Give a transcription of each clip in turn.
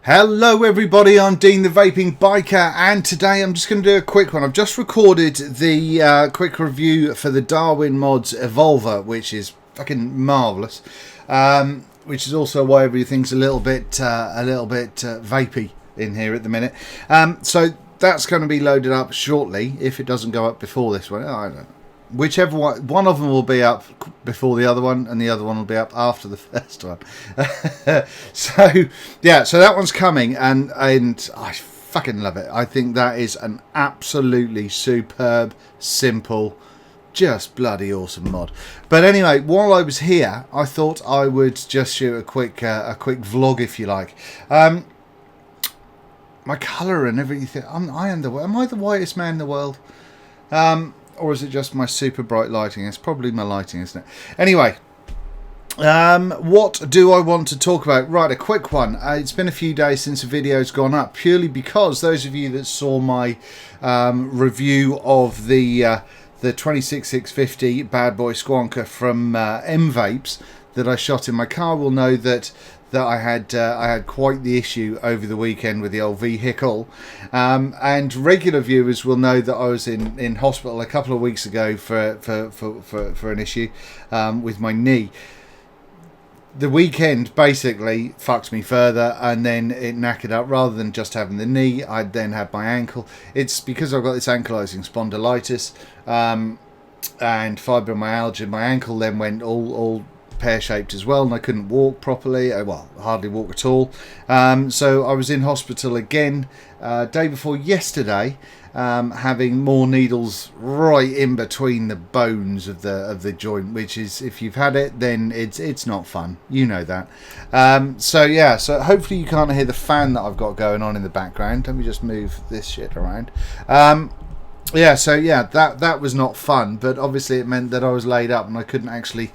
Hello everybody, I'm Dean the Vaping Biker, and today I'm just going to do a quick one. I've just recorded the quick review for the Darwin Mods Evolver, which is fucking marvellous, which is also why everything's a little bit vapey in here at the minute. So that's going to be loaded up shortly, if it doesn't go up before this one. I don't know. Whichever one of them will be up before the other one, and the other one will be up after the first one. So yeah, so that one's coming, and I fucking love it. I think that is an absolutely superb, simple, just bloody awesome mod. But anyway, while I was here, I thought I would just shoot a quick vlog, if you like. My colour and everything. Am I the whitest man in the world? Or is it just my super bright lighting? It's probably my lighting, isn't it? Anyway, what do I want to talk about? Right, a quick one. It's been a few days since the video's gone up, purely because those of you that saw my review of the 26650 bad boy Squonker from M-Vapes that I shot in my car will know that I had quite the issue over the weekend with the old vehicle, and regular viewers will know that I was in hospital a couple of weeks ago for an issue with my knee. The weekend basically fucked me further, and then it knackered up. Rather than just having the knee, I then had my ankle. It's because I've got this ankylosing spondylitis and fibromyalgia. My ankle then went all pear-shaped as well, and I couldn't walk properly. Well, hardly walk at all. So I was in hospital again day before yesterday, having more needles right in between the bones of the joint, which is, if you've had it, then it's not fun. You know that. So yeah, so hopefully you can't hear the fan that I've got going on in the background. Let me just move this shit around. Yeah, so yeah, that was not fun, but obviously it meant that I was laid up and I couldn't actually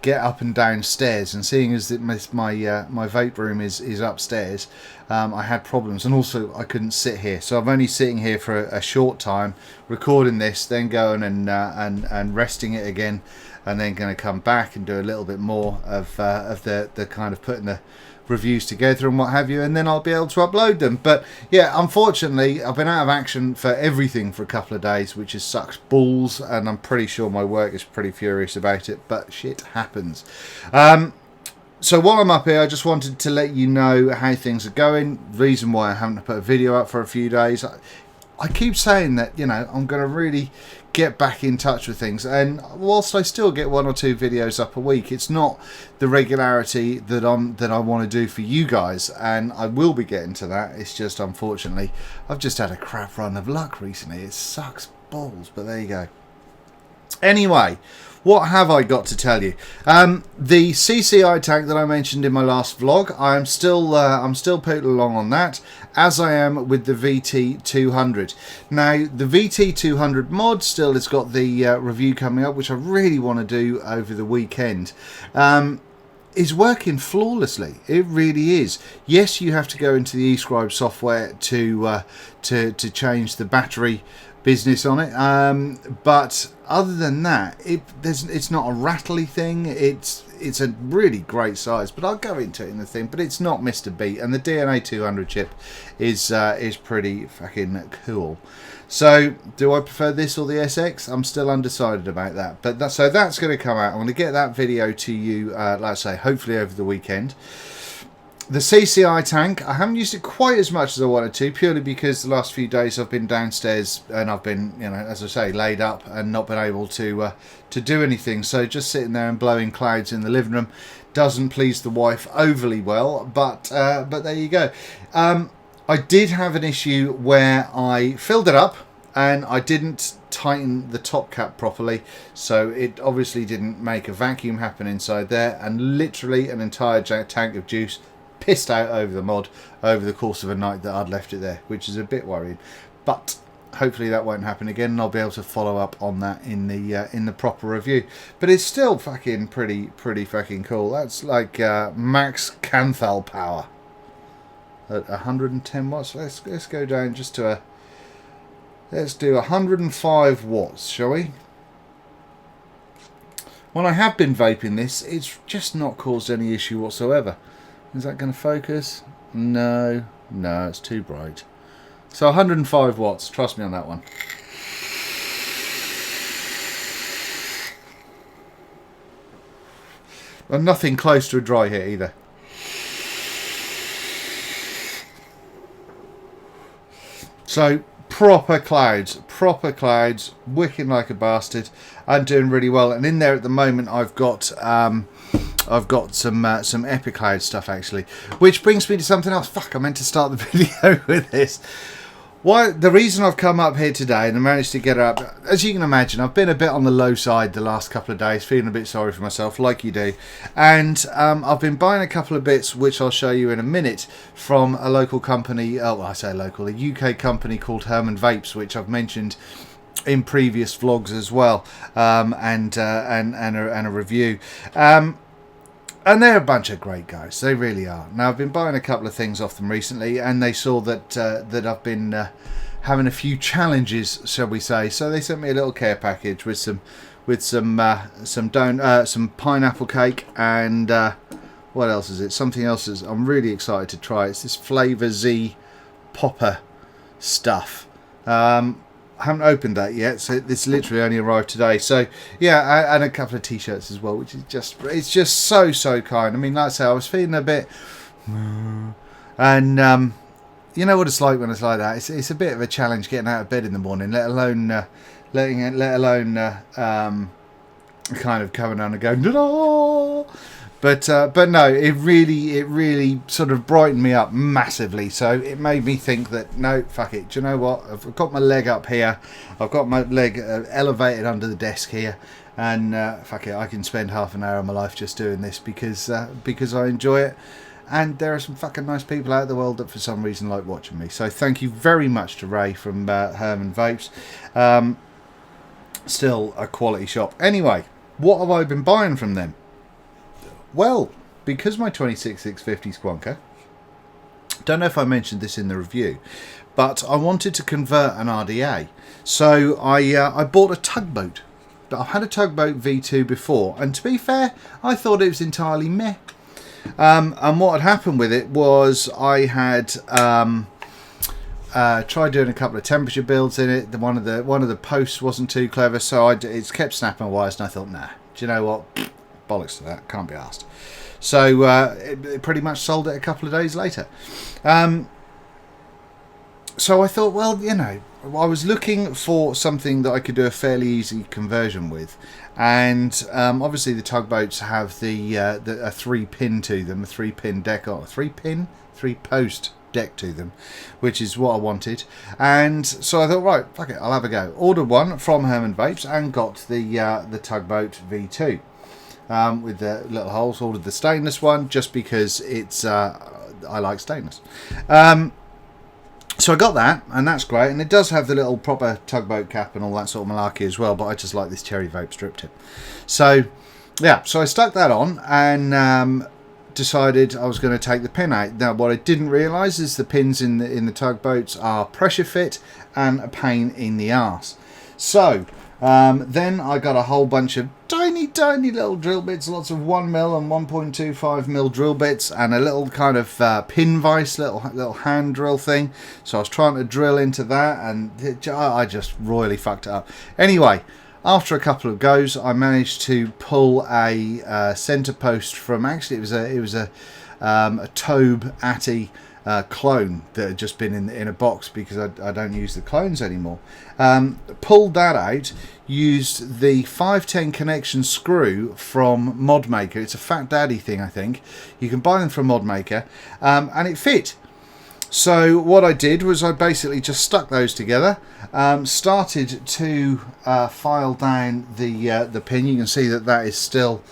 get up and down stairs, and seeing as that my vape room is upstairs, I had problems, and also I couldn't sit here, so I'm only sitting here for a short time recording this, then going and resting it again, and then going to come back and do a little bit more of the kind of putting the reviews together and what have you, and then I'll be able to upload them. But yeah, unfortunately I've been out of action for everything for a couple of days, which has sucked balls, and I'm pretty sure my work is pretty furious about it, but shit happens. So while I'm up here, I just wanted to let you know how things are going. Reason why I haven't put a video up for a few days, I keep saying that, you know, I'm going to really get back in touch with things, and whilst I still get 1 or 2 videos up a week, it's not the regularity that I want to do for you guys, and I will be getting to that. It's just, unfortunately, I've just had a crap run of luck recently. It sucks balls, but there you go. Anyway, what have I got to tell you? The CCI Tank that I mentioned in my last vlog, I'm still putting along on that, as I am with the VT200. Now, the VT200 mod still has got the review coming up, which I really want to do over the weekend. Is working flawlessly. It really is. Yes, you have to go into the eScribe software to change the battery business on it, but other than that, it's not a rattly thing. It's a really great size, but I'll go into it in the thing. But it's not Mr. Beat, and the DNA 200 chip is pretty fucking cool. So, do I prefer this or the SX? I'm still undecided about that. But so that's going to come out. I'm going to get that video to you, like I say, hopefully over the weekend. The CCI Tank, I haven't used it quite as much as I wanted to, purely because the last few days I've been downstairs and I've been, you know, as I say, laid up and not been able to do anything. So just sitting there and blowing clouds in the living room doesn't please the wife overly well. But there you go. I did have an issue where I filled it up and I didn't tighten the top cap properly, so it obviously didn't make a vacuum happen inside there, and literally an entire tank of juice pissed out over the mod over the course of a night that I'd left it there, which is a bit worrying. But hopefully that won't happen again, and I'll be able to follow up on that in the proper review. But it's still fucking pretty fucking cool. That's like max Canthal power at 110 watts. Let's go down just to let's do 105 watts, shall we? When I have been vaping this, it's just not caused any issue whatsoever. Is that going to focus? No, it's too bright. So 105 watts, trust me on that one. And nothing close to a dry hit either. So proper clouds, wicking like a bastard, and doing really well. And in there at the moment, I've got some Epic Cloud stuff actually, which brings me to something else. Fuck, I meant to start the video with this. The reason I've come up here today and I managed to get up, as you can imagine, I've been a bit on the low side the last couple of days, feeling a bit sorry for myself, like you do. And I've been buying a couple of bits, which I'll show you in a minute, from a local company, I say local, a UK company called Herman Vapes, which I've mentioned in previous vlogs as well, and a review. And they're a bunch of great guys. They really are. Now, I've been buying a couple of things off them recently, and they saw that that I've been having a few challenges, shall we say. So they sent me a little care package with some pineapple cake and what else is it? Something else I'm really excited to try. It's this Flavor Z popper stuff. I haven't opened that yet, so this literally only arrived today. So yeah, and a couple of T-shirts as well, which is just so kind. I mean, like I say, I was feeling a bit, and you know what it's like when it's like that. It's a bit of a challenge getting out of bed in the morning, let alone kind of coming on and going, "Da-da!" But no, it really sort of brightened me up massively. So it made me think that, no, fuck it. Do you know what? I've got my leg up here. I've got my leg elevated under the desk here. And fuck it, I can spend half an hour of my life just doing this because I enjoy it. And there are some fucking nice people out in the world that for some reason like watching me. So thank you very much to Ray from Herman Vapes. Still a quality shop. Anyway, what have I been buying from them? Well, because my 26650 Squonker, don't know if I mentioned this in the review, but I wanted to convert an RDA. So I bought a tugboat. I've had a tugboat V2 before, and to be fair, I thought it was entirely meh. And what had happened with it was I had tried doing a couple of temperature builds in it. One of the posts wasn't too clever, so it's kept snapping wires, and I thought, nah, do you know what? Bollocks to that, can't be asked. So it pretty much sold it a couple of days later. So I thought, well, you know, I was looking for something that I could do a fairly easy conversion with, and obviously the tugboats have a 3-pin to them, a 3-pin deck, or three post deck to them, which is what I wanted. And so I thought, right, fuck it, I'll have a go. Ordered one from Herman Vapes and got the tugboat V2. With the little holes. Ordered the stainless one just because it's I like stainless. So I got that, and that's great, and it does have the little proper tugboat cap and all that sort of malarkey as well, but I just like this cherry vape strip tip. So yeah, so I stuck that on and decided I was going to take the pin out. Now what I didn't realise is the pins in the tugboats are pressure fit and a pain in the arse. So then I got a whole bunch of tiny little drill bits, lots of 1mm and 1.25mm drill bits, and a little kind of pin vise, little hand drill thing. So I was trying to drill into that, and I just royally fucked it up. Anyway, after a couple of goes, I managed to pull a centre post from, actually it was a Tobe Atty clone that had just been in a box because I don't use the clones anymore. Pulled that out, used the 510 connection screw from Modmaker. It's a Fat Daddy thing, I think. You can buy them from Modmaker, and it fit. So what I did was I basically just stuck those together, started to file down the pin. You can see that is still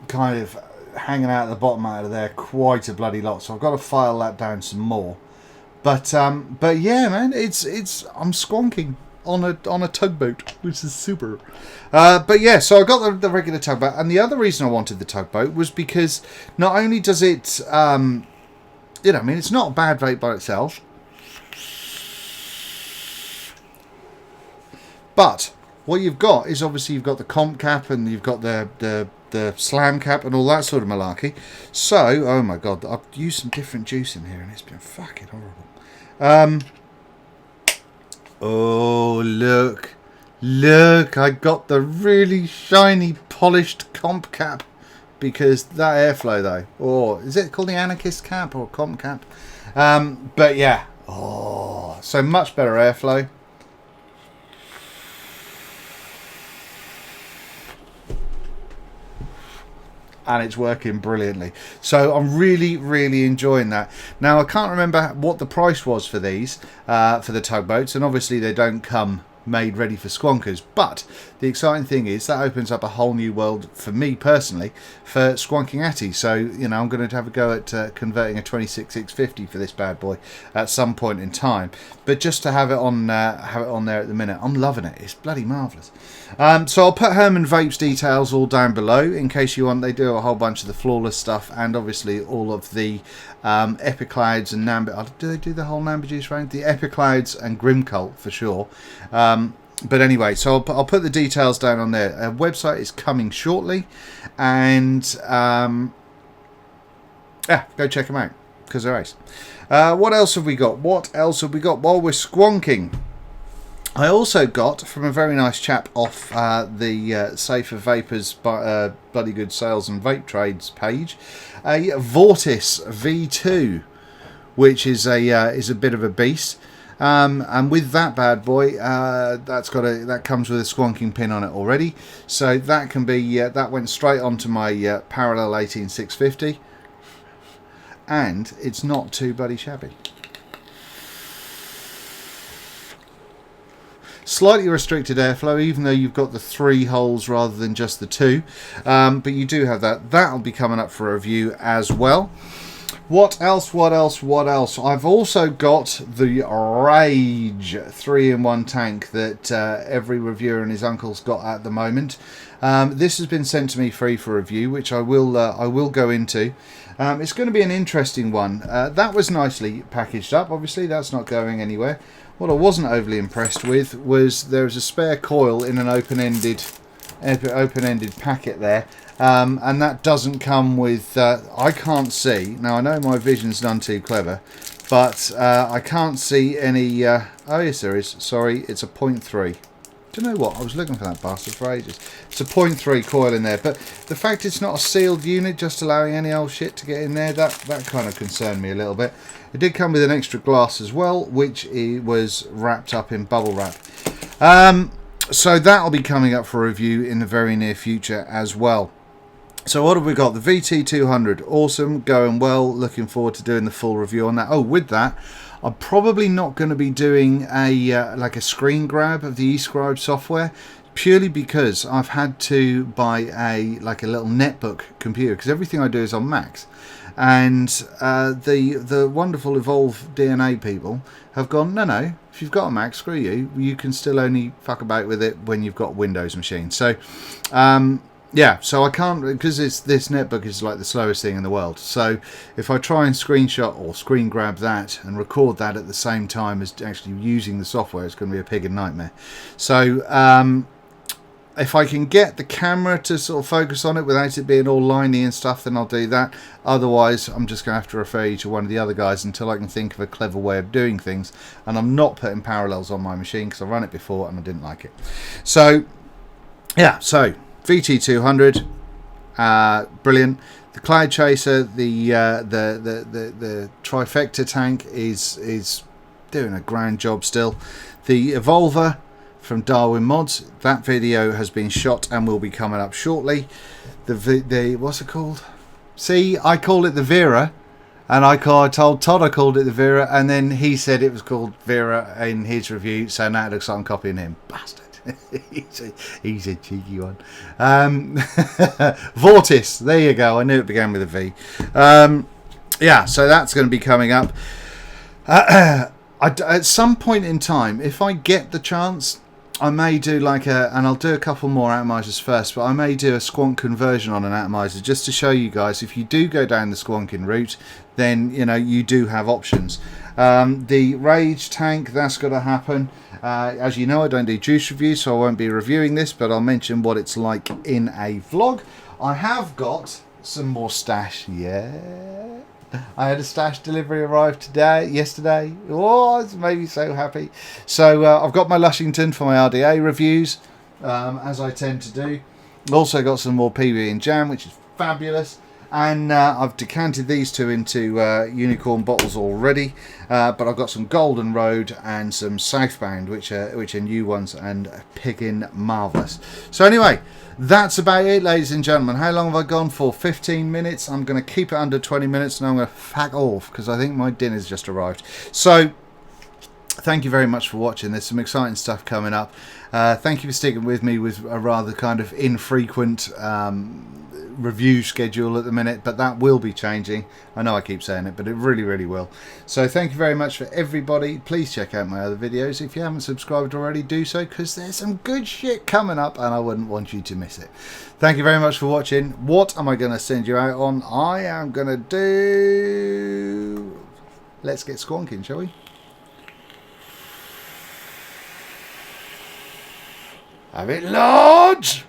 kind of hanging out at the bottom out of there quite a bloody lot, so I've got to file that down some more. But yeah, man, I'm squonking on a tugboat, which is super. But yeah, so I got the regular tugboat, and the other reason I wanted the tugboat was because not only does it, I mean, it's not a bad vape by itself, but what you've got is obviously you've got the comp cap and you've got the the slam cap and all that sort of malarkey. So, oh my god, I've used some different juice in here and it's been fucking horrible. Oh, look. Look, I got the really shiny, polished comp cap. Because that airflow though, or is it called the anarchist cap or comp cap? But yeah, oh, so much better airflow. And it's working brilliantly. So I'm really enjoying that. Now I can't remember what the price was for these, for the tugboats, and obviously they don't come made ready for squonkers, but the exciting thing is that opens up a whole new world for me personally for squonking atties. So you know, I'm going to have a go at converting a 26650 for this bad boy at some point in time, but just to have it on there at the minute, I'm loving it. It's bloody marvellous. So I'll put Herman Vapes details all down below in case you want. They do a whole bunch of the flawless stuff and obviously all of the Epic Clouds and Nambi. Do they do the whole Nambi juice range? The Epic Clouds and Grim Cult for sure. But anyway, so I'll put the details down on there. A website is coming shortly, and yeah, go check them out because they're ace. What else have we got? What else have we got while we're squonking? I also got from a very nice chap off the Safer Vapors Bloody Good Sales and Vape Trades page, a Vortis V2, which is a bit of a beast. And with that bad boy, that comes with a squonking pin on it already, so that can be that went straight onto my parallel 18650, and it's not too bloody shabby. Slightly restricted airflow, even though you've got the 3 holes rather than just the 2, but you do have that. That'll be coming up for review as well. What else? I've also got the Rage 3-in-1 tank that every reviewer and his uncle's got at the moment. This has been sent to me free for review, which I will go into. It's going to be an interesting one. That was nicely packaged up. Obviously, that's not going anywhere. What I wasn't overly impressed with was there's a spare coil in an open-ended packet there. And that doesn't come with, I can't see, now I know my vision's none too clever, but I can't see any, oh yes there is, sorry, it's a 0.3. Do you know what, I was looking for that bastard for ages. It's a 0.3 coil in there, but the fact it's not a sealed unit, just allowing any old shit to get in there, that kind of concerned me a little bit. It did come with an extra glass as well, which was wrapped up in bubble wrap. So that'll be coming up for review in the very near future as well. So what have we got? The VT200, awesome, going well. Looking forward to doing the full review on that. Oh, with that, I'm probably not going to be doing a like a screen grab of the eScribe software, purely because I've had to buy a little netbook computer, because everything I do is on Macs. And the wonderful Evolve DNA people have gone, no, if you've got a Mac, screw you. You can still only fuck about with it when you've got Windows machine. So yeah, so I can't, because this netbook is like the slowest thing in the world. So if I try and screenshot or screen grab that and record that at the same time as actually using the software, it's going to be a pig and nightmare. So if I can get the camera to sort of focus on it without it being all liney and stuff, then I'll do that. Otherwise, I'm just going to have to refer you to one of the other guys until I can think of a clever way of doing things. And I'm not putting parallels on my machine because I ran it before and I didn't like it. So yeah, so VT200, brilliant. The Cloud Chaser, the trifecta tank is doing a grand job still. The Evolver from Darwin Mods, that video has been shot and will be coming up shortly. The what's it called? See, I call it the Vera, and I told Todd I called it the Vera, and then he said it was called Vera in his review, so now it looks like I'm copying him. Bastard. he's a cheeky one. Vortis, there you go. I knew it began with a V. Yeah, so that's going to be coming up. At some point in time, if I get the chance, I may do and I'll do a couple more atomizers first, but I may do a Squonk conversion on an atomizer just to show you guys, if you do go down the squonking route, then you do have options. The Rage tank, that's going to happen. As you know, I don't do juice reviews, so I won't be reviewing this, but I'll mention what it's like in a vlog. I have got some more stash. Yeah, I had a stash delivery arrive yesterday. Oh, it's made me so happy. So I've got my Lushington for my RDA reviews, as I tend to do. Also got some more PB and jam, which is fabulous. And I've decanted these two into unicorn bottles already, but I've got some Golden Road and some Southbound, which are new ones and pigging marvellous. So anyway, that's about it, ladies and gentlemen. How long have I gone for? 15 minutes. I'm going to keep it under 20 minutes, and I'm going to fuck off because I think my dinner's just arrived. So thank you very much for watching. There's some exciting stuff coming up. Thank you for sticking with me with a rather kind of infrequent review schedule at the minute, but that will be changing. I know I keep saying it, but it really, really will. So thank you very much for everybody. Please check out my other videos. If you haven't subscribed already, do so, because there's some good shit coming up and I wouldn't want you to miss it. Thank you very much for watching. What am I going to send you out on? I am going to do... Let's get squonking, shall we? Have it large!